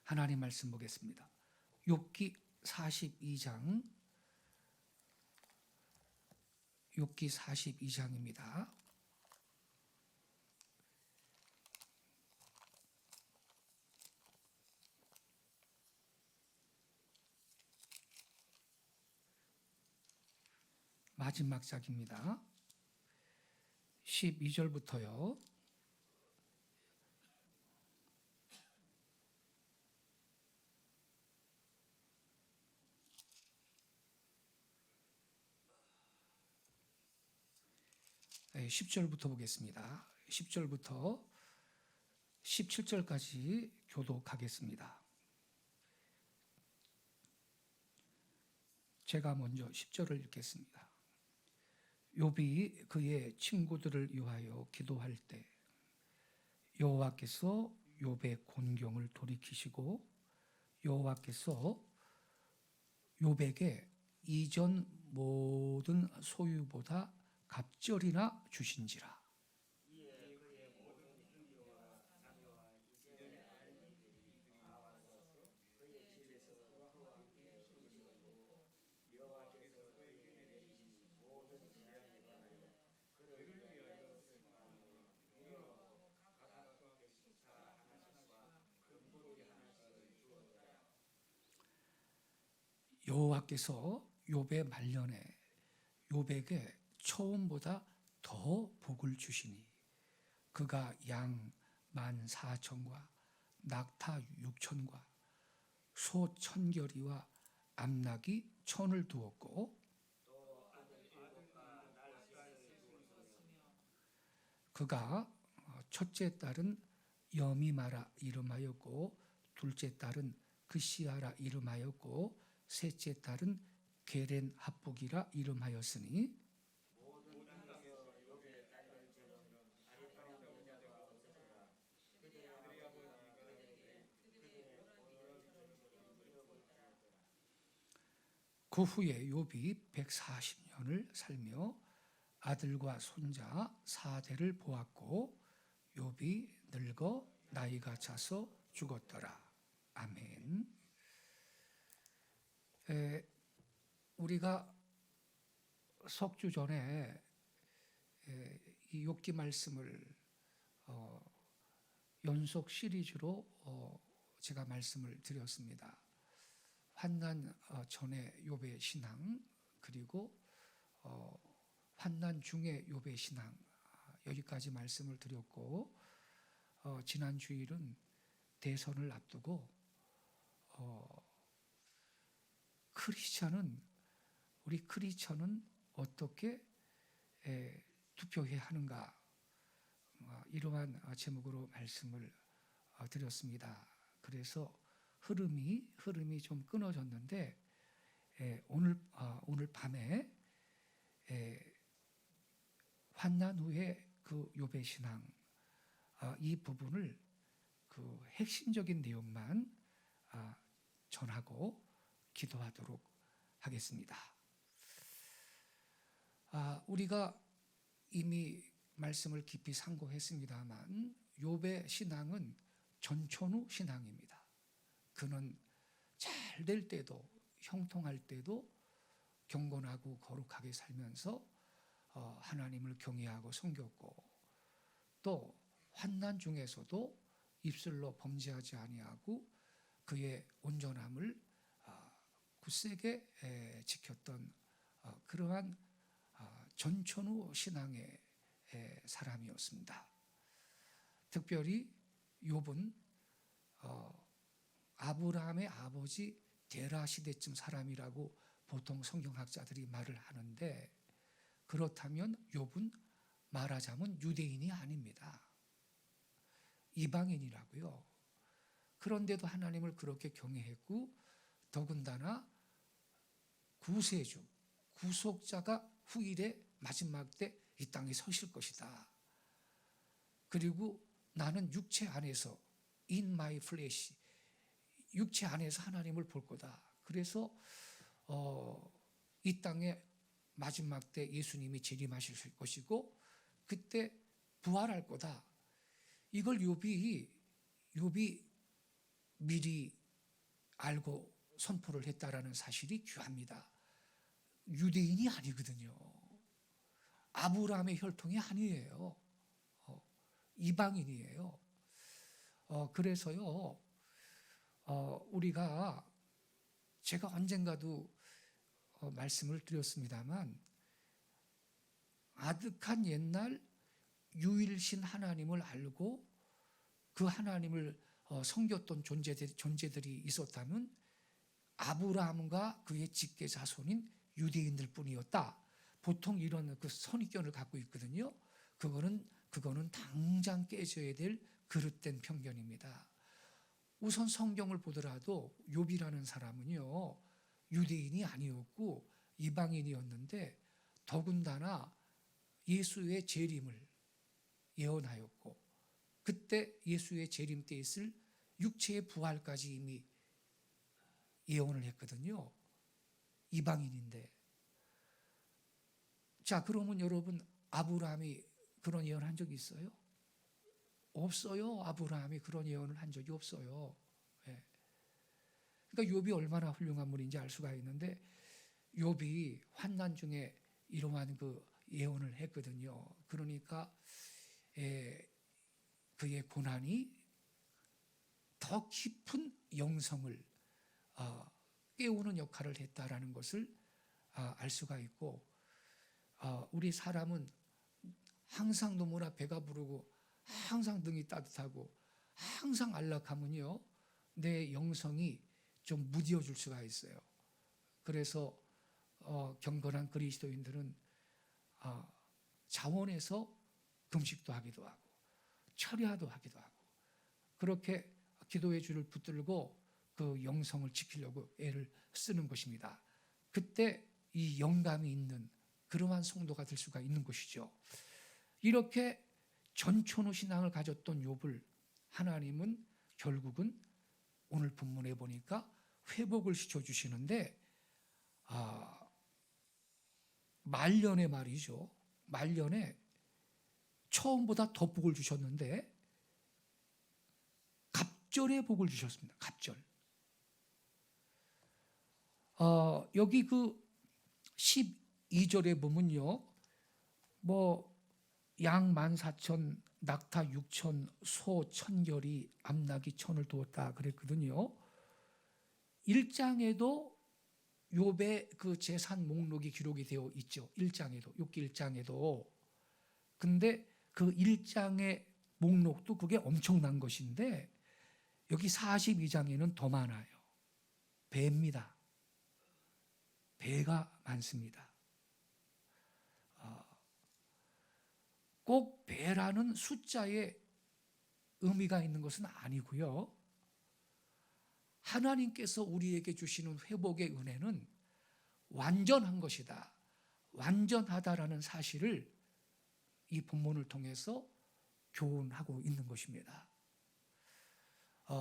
하나님 말씀 보겠습니다. 욥기 42장, 욥기 42장입니다. 마지막 장입니다. 12절부터요. 네, 10절부터 보겠습니다. 10절부터 17절까지 교독하겠습니다. 제가 먼저 10절을 읽겠습니다. 욥이 그의 친구들을 위하여 기도할 때 여호와께서 욥의 곤경을 돌이키시고 여호와께서 욥에게 이전 모든 소유보다 갑절이나 주신지라. 여호와께서 욥의 말년에 욥에게 처음보다 더 복을 주시니 그가 양 14,000과 낙타 6,000과 소 1,000결이와 암낙이 1,000을 두었고 그가 첫째 딸은 여미마라 이름하였고 둘째 딸은 그시아라 이름하였고 셋째 딸은 게렌 합복이라 이름하였으니 그 후에 욥이 140년을 살며 아들과 손자 4대를 보았고 욥이 늙어 나이가 차서 죽었더라. 아멘. 우리가 석주 전에 이 욥기 말씀을 연속 시리즈로 제가 말씀을 드렸습니다. 환난 전에 욥의 신앙, 그리고 환난 중에 욥의 신앙, 여기까지 말씀을 드렸고 지난 주일은 대선을 앞두고 우리 크리스천은 어떻게 투표해야 하는가, 이러한 제목으로 말씀을 드렸습니다. 그래서 흐름이 좀 끊어졌는데 오늘 밤에 환난 후에 그 욥의 신앙, 이 부분을 그 핵심적인 내용만 전하고 기도하도록 하겠습니다. 우리가 이미 말씀을 깊이 상고했습니다만 욥의 신앙은 전천후 신앙입니다. 그는 잘 될 때도 형통할 때도 경건하고 거룩하게 살면서 하나님을 경외하고 섬겼고 또 환난 중에서도 입술로 범죄하지 아니하고 그의 온전함을 굳세게 지켰던 그러한 전천후 신앙의 사람이었습니다. 특별히 욥은 아브라함의 아버지 데라 시대쯤 사람이라고 보통 성경학자들이 말을 하는데, 그렇다면 욥은 말하자면 유대인이 아닙니다. 이방인이라고요. 그런데도 하나님을 그렇게 경외했고 더군다나 구세주, 구속자가 후일의 마지막 때 이 땅에 서실 것이다. 그리고 나는 육체 안에서 in my flesh, 육체 안에서 하나님을 볼 거다. 그래서 이 땅에 마지막 때 예수님이 재림하실 것이고 그때 부활할 거다. 이걸 욥이 미리 알고 선포를 했다라는 사실이 귀합니다. 유대인이 아니거든요. 아브라함의 혈통이 아니에요. 이방인이에요. 그래서요, 우리가 제가 언젠가도 말씀을 드렸습니다만, 아득한 옛날 유일신 하나님을 알고 그 하나님을 섬겼던 존재들이 있었다면 아브라함과 그의 직계 자손인 유대인들 뿐이었다. 보통 이런 그 선입견을 갖고 있거든요. 그거는 당장 깨져야 될 그릇된 편견입니다. 우선 성경을 보더라도 욥이라는 사람은요, 유대인이 아니었고 이방인이었는데 더군다나 예수의 재림을 예언하였고, 그때 예수의 재림 때 있을 육체의 부활까지 이미 예언을 했거든요. 이방인인데. 자, 그러면 여러분, 아브라함이 그런 예언한 적이 있어요? 없어요. 아브라함이 그런 예언을 한 적이 없어요. 예. 그러니까 욥이 얼마나 훌륭한 분인지 알 수가 있는데, 욥이 환난 중에 이러한 그 예언을 했거든요. 그러니까 그의 고난이 더 깊은 영성을 깨우는 역할을 했다라는 것을 알 수가 있고, 우리 사람은 항상 너무나 배가 부르고 항상 등이 따뜻하고 항상 안락하면요, 내 영성이 좀 무뎌질 수가 있어요. 그래서 경건한 그리스도인들은 자원해서 금식도 하기도 하고 철야도 하기도 하고 그렇게 기도의 줄을 붙들고 그 영성을 지키려고 애를 쓰는 것입니다. 그때 이 영감이 있는 그러한 성도가 될 수가 있는 것이죠. 이렇게 전천후 신앙을 가졌던 욥을 하나님은 결국은 오늘 본문에 보니까 회복을 시켜주시는데, 말년에 말이죠. 말년에 처음보다 더 복을 주셨는데 갑절의 복을 주셨습니다. 갑절. 여기 그 12절에 보면요, 양 14,000, 낙타 6,000, 소 1,000결이 암나귀 1,000을 두었다 그랬거든요. 1장에도 욥의 그 재산 목록이 기록이 되어 있죠. 1장에도, 욥기 1장에도. 근데 그 1장의 목록도 그게 엄청난 것인데 여기 42장에는 더 많아요. 배입니다. 배가 많습니다. 꼭 배라는 숫자에 의미가 있는 것은 아니고요. 하나님께서 우리에게 주시는 회복의 은혜는 완전한 것이다, 완전하다라는 사실을 이 본문을 통해서 교훈하고 있는 것입니다.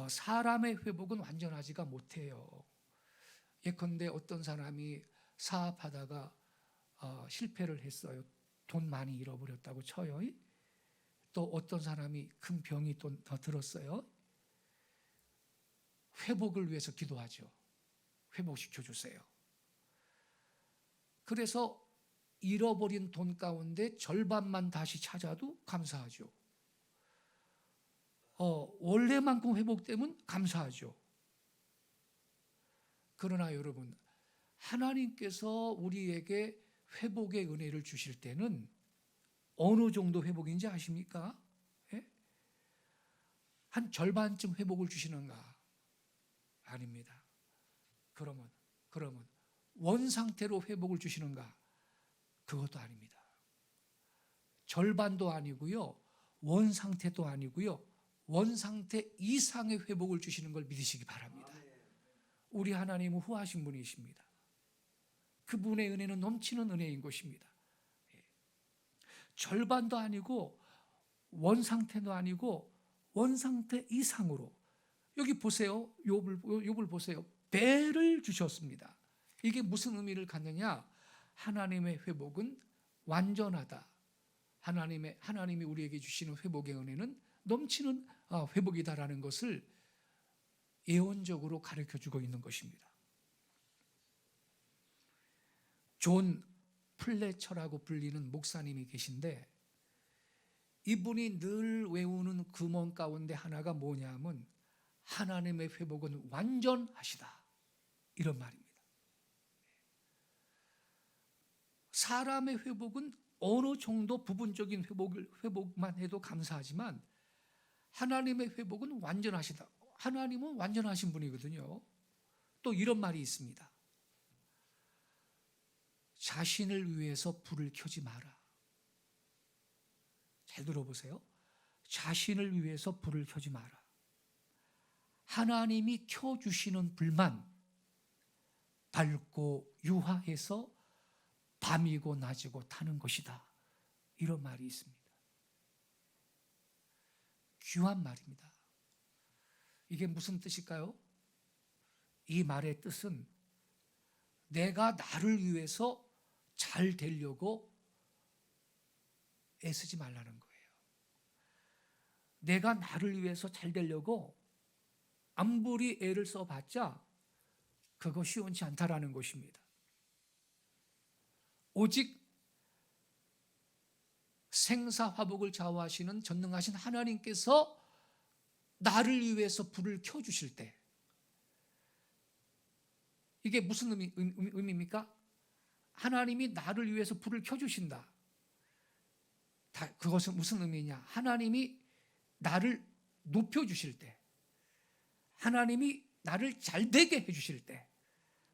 사람의 회복은 완전하지가 못해요. 예컨대 어떤 사람이 사업하다가 실패를 했어요. 돈 많이 잃어버렸다고 쳐요. 또 어떤 사람이 큰 병이 또 더 들었어요. 회복을 위해서 기도하죠. 회복시켜 주세요. 그래서 잃어버린 돈 가운데 절반만 다시 찾아도 감사하죠. 원래만큼 회복되면 감사하죠. 그러나 여러분, 하나님께서 우리에게 회복의 은혜를 주실 때는 어느 정도 회복인지 아십니까? 예? 한 절반쯤 회복을 주시는가? 아닙니다. 그러면 원상태로 회복을 주시는가? 그것도 아닙니다. 절반도 아니고요, 원상태도 아니고요, 원상태 이상의 회복을 주시는 걸 믿으시기 바랍니다. 우리 하나님은 후하신 분이십니다. 그분의 은혜는 넘치는 은혜인 것입니다. 절반도 아니고 원상태도 아니고 원상태 이상으로, 여기 보세요. 욥을 보세요. 배를 주셨습니다. 이게 무슨 의미를 갖느냐? 하나님의 회복은 완전하다. 하나님이 우리에게 주시는 회복의 은혜는 넘치는 회복이다라는 것을 예언적으로 가르쳐주고 있는 것입니다. 존 플래처라고 불리는 목사님이 계신데 이분이 늘 외우는 금언 가운데 하나가 뭐냐면 하나님의 회복은 완전하시다, 이런 말입니다. 사람의 회복은 어느 정도 부분적인 회복만 해도 감사하지만 하나님의 회복은 완전하시다. 하나님은 완전하신 분이거든요. 또 이런 말이 있습니다. 자신을 위해서 불을 켜지 마라. 잘 들어보세요. 자신을 위해서 불을 켜지 마라. 하나님이 켜주시는 불만 밝고 유화해서 밤이고 낮이고 타는 것이다, 이런 말이 있습니다. 귀한 말입니다. 이게 무슨 뜻일까요? 이 말의 뜻은 내가 나를 위해서 잘 되려고 애쓰지 말라는 거예요. 내가 나를 위해서 잘 되려고 아무리 애를 써봤자 그거 쉬운치 않다라는 것입니다. 오직 생사화복을 좌우하시는 전능하신 하나님께서 나를 위해서 불을 켜주실 때, 이게 무슨 의미입니까? 하나님이 나를 위해서 불을 켜주신다. 그것은 무슨 의미냐? 하나님이 나를 높여주실 때, 하나님이 나를 잘되게 해주실 때,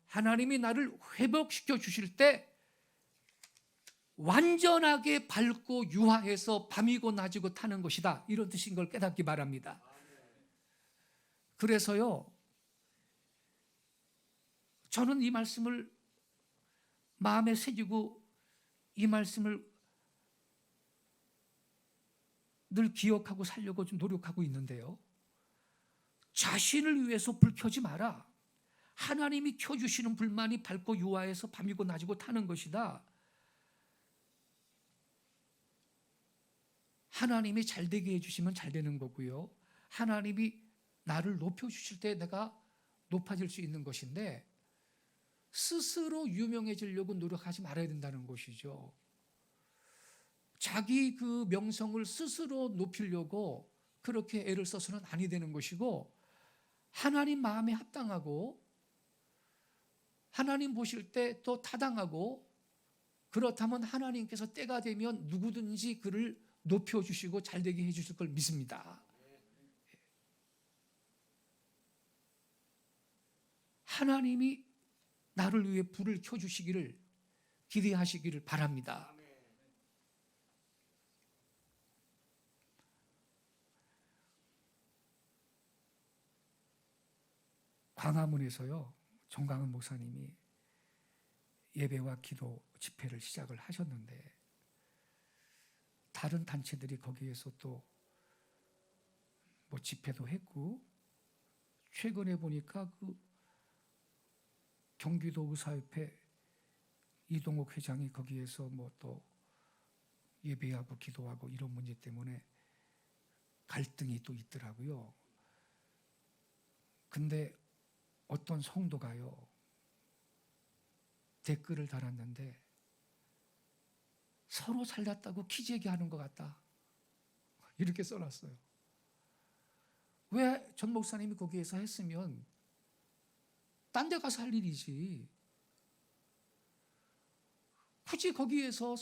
하나님이 나를 회복시켜 주실 때 완전하게 밝고 유화해서 밤이고 낮이고 타는 것이다, 이런 뜻인 걸 깨닫기 바랍니다. 그래서요, 저는 이 말씀을 마음에 새기고 이 말씀을 늘 기억하고 살려고 좀 노력하고 있는데요, 자신을 위해서 불 켜지 마라. 하나님이 켜주시는 불만이 밝고 유화해서 밤이고 낮이고 타는 것이다. 하나님이 잘되게 해주시면 잘 되는 거고요, 하나님이 나를 높여주실 때 내가 높아질 수 있는 것인데 스스로 유명해지려고 노력하지 말아야 된다는 것이죠. 자기 그 명성을 스스로 높이려고 그렇게 애를 써서는 아니 되는 것이고, 하나님 마음에 합당하고 하나님 보실 때 또 타당하고, 그렇다면 하나님께서 때가 되면 누구든지 그를 높여주시고 잘되게 해주실 걸 믿습니다. 하나님이 나를 위해 불을 켜주시기를 기대하시기를 바랍니다. 광화문에서요, 정강은 목사님이 예배와 기도 집회를 시작을 하셨는데 다른 단체들이 거기에서 또 뭐 집회도 했고, 최근에 보니까 그 경기도 의사협회 이동욱 회장이 거기에서 뭐 또 예배하고 기도하고 이런 문제 때문에 갈등이 또 있더라고요. 근데 어떤 성도가요, 댓글을 달았는데 서로 잘났다고 기재기 하는 것 같다, 이렇게 써놨어요. 왜 전 목사님이 거기에서 했으면 딴 데 가서 할 일이지, 굳이 거기에서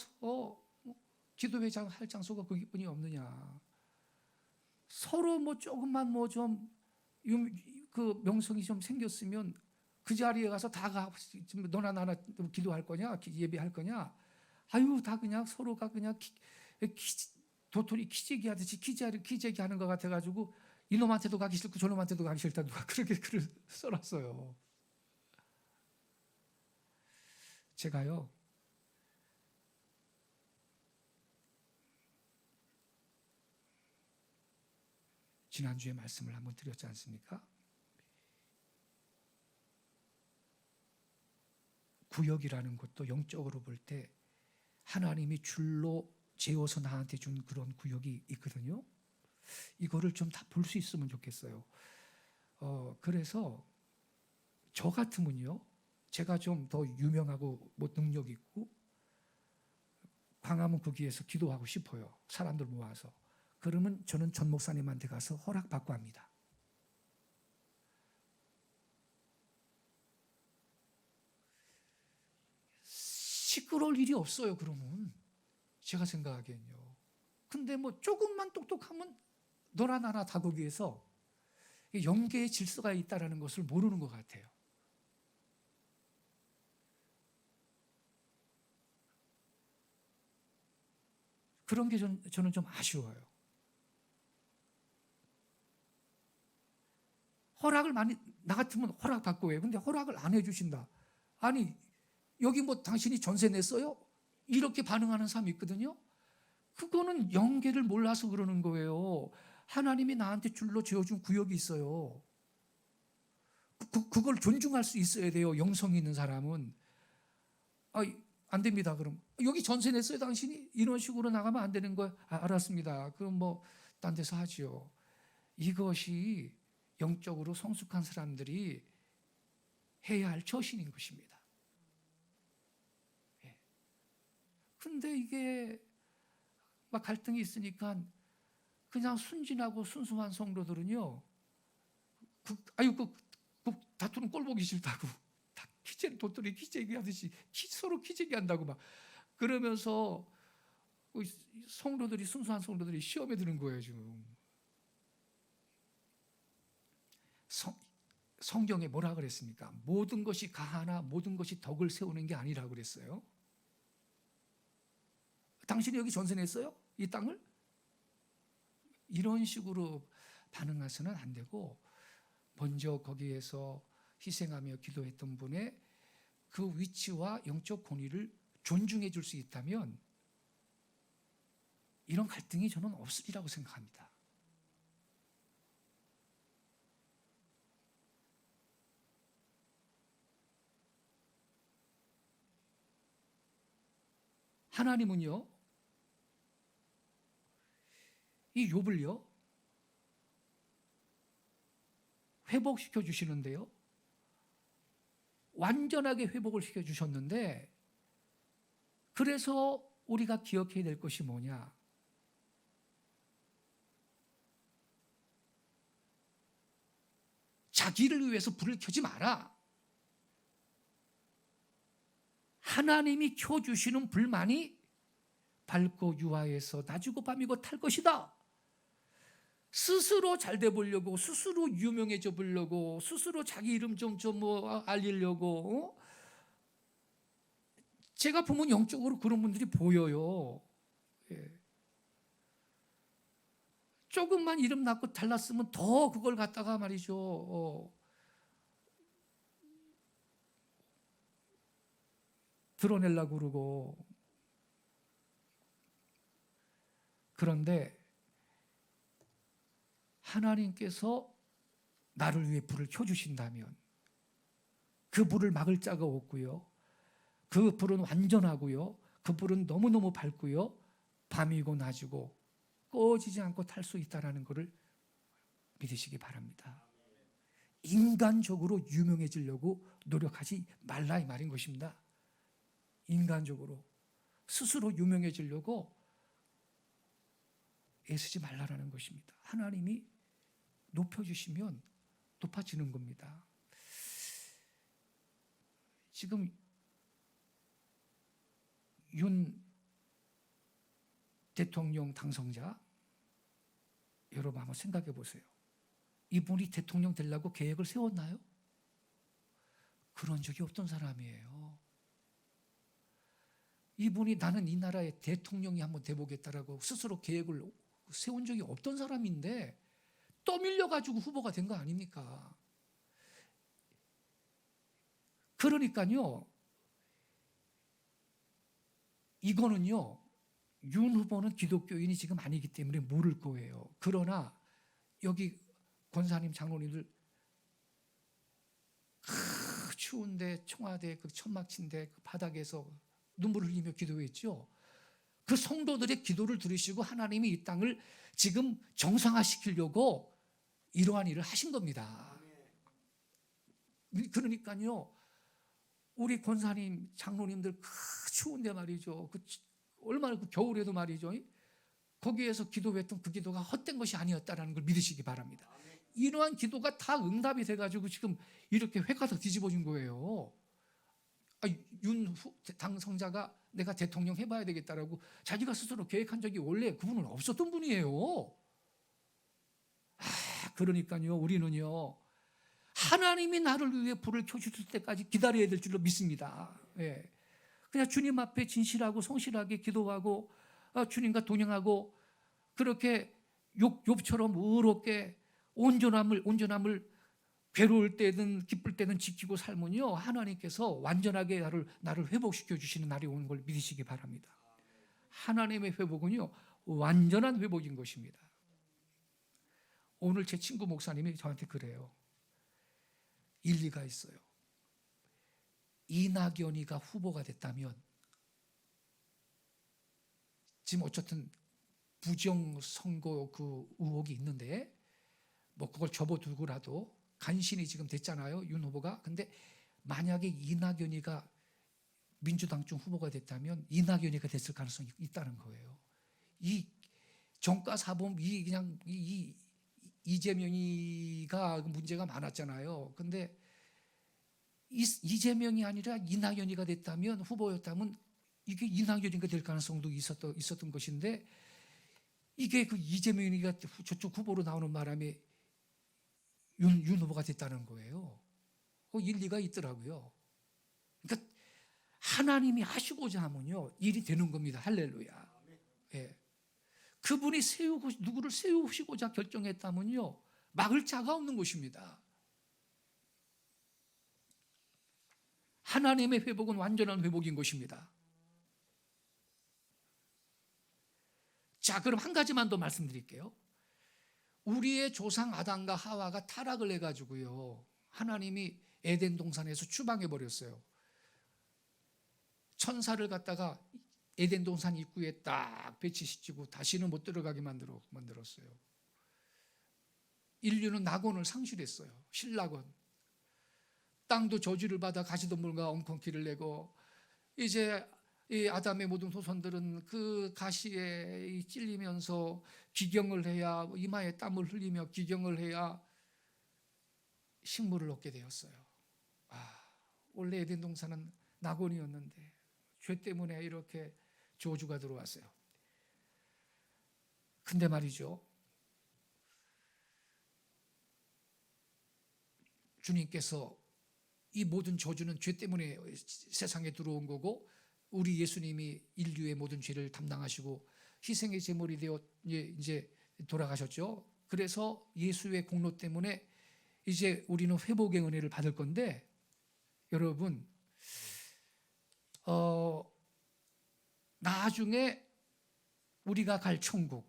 기도회장 할 장소가 거기뿐이 없느냐. 서로 뭐 조금만 뭐 좀 그 명성이 좀 생겼으면 그 자리에 가서 다 너나 나나 기도할 거냐, 예배할 거냐, 아유 다 그냥 서로가 그냥 도토리 기재기 하듯이 기재기 하는 것 같아가지고 이놈한테도 가기 싫고 저놈한테도 가기 싫다, 누가 그렇게 글을 써놨어요. 제가요, 지난주에 말씀을 한번 드렸지 않습니까? 구역이라는 것도 영적으로 볼 때 하나님이 줄로 재워서 나한테 준 그런 구역이 있거든요. 이거를 좀 다 볼 수 있으면 좋겠어요. 그래서 저 같으면요, 제가 좀 더 유명하고 뭐 능력 있고 광화문 거기에서 기도하고 싶어요. 사람들 모아서. 그러면 저는 전 목사님한테 가서 허락받고 합니다. 시끄러울 일이 없어요. 그러면 제가 생각하기엔요. 근데 뭐 조금만 똑똑하면 너나 나나 다 거기에서 영계의 질서가 있다는 것을 모르는 것 같아요. 그런 게 저는 좀 아쉬워요. 허락을 나 같으면 허락 받고 해요. 근데 허락을 안 해주신다. 아니, 여기 뭐 당신이 전세 냈어요? 이렇게 반응하는 사람이 있거든요. 그거는 영계를 몰라서 그러는 거예요. 하나님이 나한테 줄로 지어준 구역이 있어요. 그걸 존중할 수 있어야 돼요. 영성이 있는 사람은. 안 됩니다. 그럼 여기 전세 냈어요 당신이? 이런 식으로 나가면 안 되는 거예요. 알았습니다. 그럼 뭐 딴 데서 하지요. 이것이 영적으로 성숙한 사람들이 해야 할 처신인 것입니다. 예. 근데 이게 막 갈등이 있으니까 그냥 순진하고 순수한 성도들은요, 그 다투는 꼴 보기 싫다고 다 도토리 키재기 하듯이 서로 키재기 한다고 막 그러면서 성도들이, 순수한 성도들이 시험에 드는 거예요 지금. 성경에 뭐라 그랬습니까? 모든 것이 가하나 모든 것이 덕을 세우는 게 아니라고 그랬어요. 당신이 여기 전세 냈어요? 이 땅을? 이런 식으로 반응해서는 안 되고, 먼저 거기에서 희생하며 기도했던 분의 그 위치와 영적 권위를 존중해 줄 수 있다면 이런 갈등이 저는 없으리라고 생각합니다. 하나님은요, 이 욥을요 회복시켜 주시는데요, 완전하게 회복을 시켜 주셨는데, 그래서 우리가 기억해야 될 것이 뭐냐? 자기를 위해서 불을 켜지 마라. 하나님이 켜주시는 불만이 밝고 유하여서 낮이고 밤이고 탈 것이다. 스스로 잘 돼 보려고, 스스로 유명해져 보려고, 스스로 자기 이름 좀 뭐 알리려고, 제가 보면 영적으로 그런 분들이 보여요. 예. 조금만 이름 낳고 달랐으면 더 그걸 갖다가 말이죠, 드러내려고 그러고. 그런데 하나님께서 나를 위해 불을 켜주신다면 그 불을 막을 자가 없고요, 그 불은 완전하고요, 그 불은 너무너무 밝고요, 밤이고 낮이고 꺼지지 않고 탈 수 있다는 것을 믿으시기 바랍니다. 인간적으로 유명해지려고 노력하지 말라 이 말인 것입니다. 인간적으로 스스로 유명해지려고 애쓰지 말라라는 것입니다. 하나님이 높여주시면 높아지는 겁니다. 지금 윤 대통령 당선자, 여러분 한번 생각해 보세요. 이분이 대통령 되려고 계획을 세웠나요? 그런 적이 없던 사람이에요. 이분이 나는 이 나라의 대통령이 한번 돼보겠다라고 스스로 계획을 세운 적이 없던 사람인데 떠밀려가지고 후보가 된 거 아닙니까? 그러니까요, 이거는요, 윤 후보는 기독교인이 지금 아니기 때문에 모를 거예요. 그러나 여기 권사님, 장로님들 추운데 청와대 그 천막친데 그 바닥에서 눈물을 흘리며 기도했죠. 그 성도들의 기도를 들으시고 하나님이 이 땅을 지금 정상화시키려고 이러한 일을 하신 겁니다. 그러니까요, 우리 권사님, 장로님들 그 추운데 말이죠. 얼마나 그 겨울에도 말이죠. 거기에서 기도했던 그 기도가 헛된 것이 아니었다라는 걸 믿으시기 바랍니다. 이러한 기도가 다 응답이 돼가지고 지금 이렇게 회가 다 뒤집어진 거예요. 윤 당선자가 내가 대통령 해봐야 되겠다라고 자기가 스스로 계획한 적이 원래 그분은 없었던 분이에요. 그러니까요, 우리는요, 하나님이 나를 위해 불을 켜주실 때까지 기다려야 될 줄로 믿습니다. 예. 그냥 주님 앞에 진실하고 성실하게 기도하고 주님과 동행하고 그렇게 욥처럼 의롭게 온전함을 괴로울 때든 기쁠 때든 지키고 살면요, 하나님께서 완전하게 나를 회복시켜 주시는 날이 오는 걸 믿으시기 바랍니다. 하나님의 회복은요, 완전한 회복인 것입니다. 오늘 제 친구 목사님이 저한테 그래요. 일리가 있어요. 이낙연이가 후보가 됐다면, 지금 어쨌든 부정선거 그 의혹이 있는데 뭐 그걸 접어두고라도 간신히 지금 됐잖아요, 윤 후보가. 근데 만약에 이낙연이가 민주당 중 후보가 됐다면 이낙연이가 됐을 가능성이 있다는 거예요. 이 정가사범 그냥 이재명이가 문제가 많았잖아요. 근데 이재명이 아니라 이낙연이가 됐다면, 후보였다면 이게 이낙연이가 될 가능성도 있었던 것인데, 이게 그 이재명이가 저쪽 후보로 나오는 바람에 윤 후보가 됐다는 거예요. 그 일리가 있더라고요. 그러니까 하나님이 하시고자 하면요, 일이 되는 겁니다. 할렐루야. 예. 그분이 누구를 세우시고자 결정했다면요, 막을 자가 없는 것입니다. 하나님의 회복은 완전한 회복인 것입니다. 자, 그럼 한 가지만 더 말씀드릴게요. 우리의 조상 아담과 하와가 타락을 해가지고요, 하나님이 에덴 동산에서 추방해 버렸어요. 천사를 갖다가 에덴 동산 입구에 딱 배치시키고 다시는 못 들어가게 만들었어요. 인류는 낙원을 상실했어요. 신낙원. 땅도 저주를 받아 가시덤불과 엉겅퀴를 내고, 이제 이 아담의 모든 후손들은 그 가시에 찔리면서 기경을 해야, 이마에 땀을 흘리며 기경을 해야 식물을 얻게 되었어요. 원래 에덴 동산은 낙원이었는데 죄 때문에 이렇게 저주가 들어왔어요. 근데 말이죠, 주님께서 이 모든 저주는 죄 때문에 세상에 들어온 거고, 우리 예수님이 인류의 모든 죄를 담당하시고 희생의 제물이 되어 이제 돌아가셨죠. 그래서 예수의 공로 때문에 이제 우리는 회복의 은혜를 받을 건데, 여러분, 나중에 우리가 갈 천국,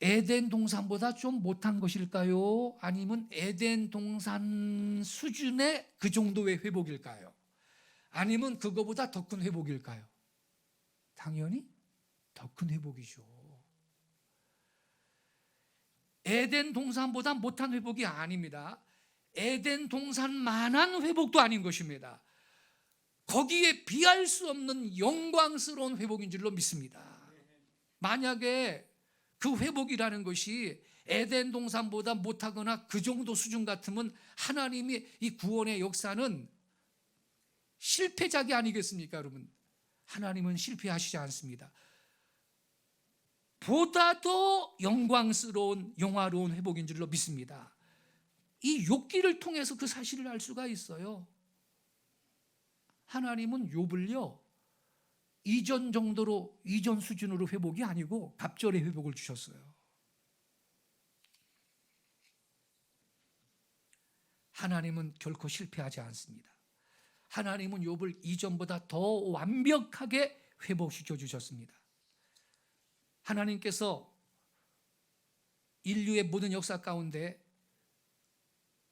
에덴 동산보다 좀 못한 것일까요? 아니면 에덴 동산 수준의 그 정도의 회복일까요? 아니면 그거보다 더 큰 회복일까요? 당연히 더 큰 회복이죠. 에덴 동산보다 못한 회복이 아닙니다. 에덴 동산만한 회복도 아닌 것입니다. 거기에 비할 수 없는 영광스러운 회복인 줄로 믿습니다. 만약에 그 회복이라는 것이 에덴 동산보다 못하거나 그 정도 수준 같으면 하나님이 이 구원의 역사는 실패작이 아니겠습니까, 여러분? 하나님은 실패하시지 않습니다. 보다 더 영광스러운 영화로운 회복인 줄로 믿습니다. 이 욥기를 통해서 그 사실을 알 수가 있어요. 하나님은 욥을요, 이전 수준으로 회복이 아니고 갑절의 회복을 주셨어요. 하나님은 결코 실패하지 않습니다. 하나님은 욥을 이전보다 더 완벽하게 회복시켜 주셨습니다. 하나님께서 인류의 모든 역사 가운데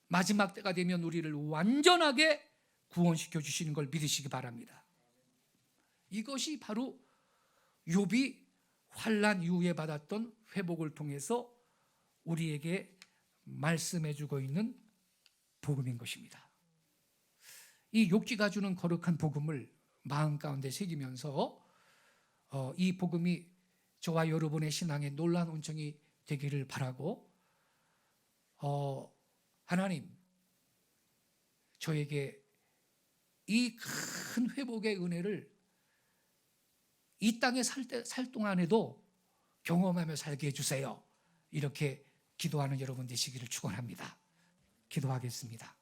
마지막 때가 되면 우리를 완전하게 구원시켜 주시는 걸 믿으시기 바랍니다. 이것이 바로 욥이 환난 이후에 받았던 회복을 통해서 우리에게 말씀해 주고 있는 복음인 것입니다. 이 욥기가 주는 거룩한 복음을 마음 가운데 새기면서 이 복음이 저와 여러분의 신앙에 놀라운 온정이 되기를 바라고, 하나님 저에게 이 큰 회복의 은혜를 이 땅에 살 동안에도 경험하며 살게 해주세요. 이렇게 기도하는 여러분 되시기를 축원합니다. 기도하겠습니다.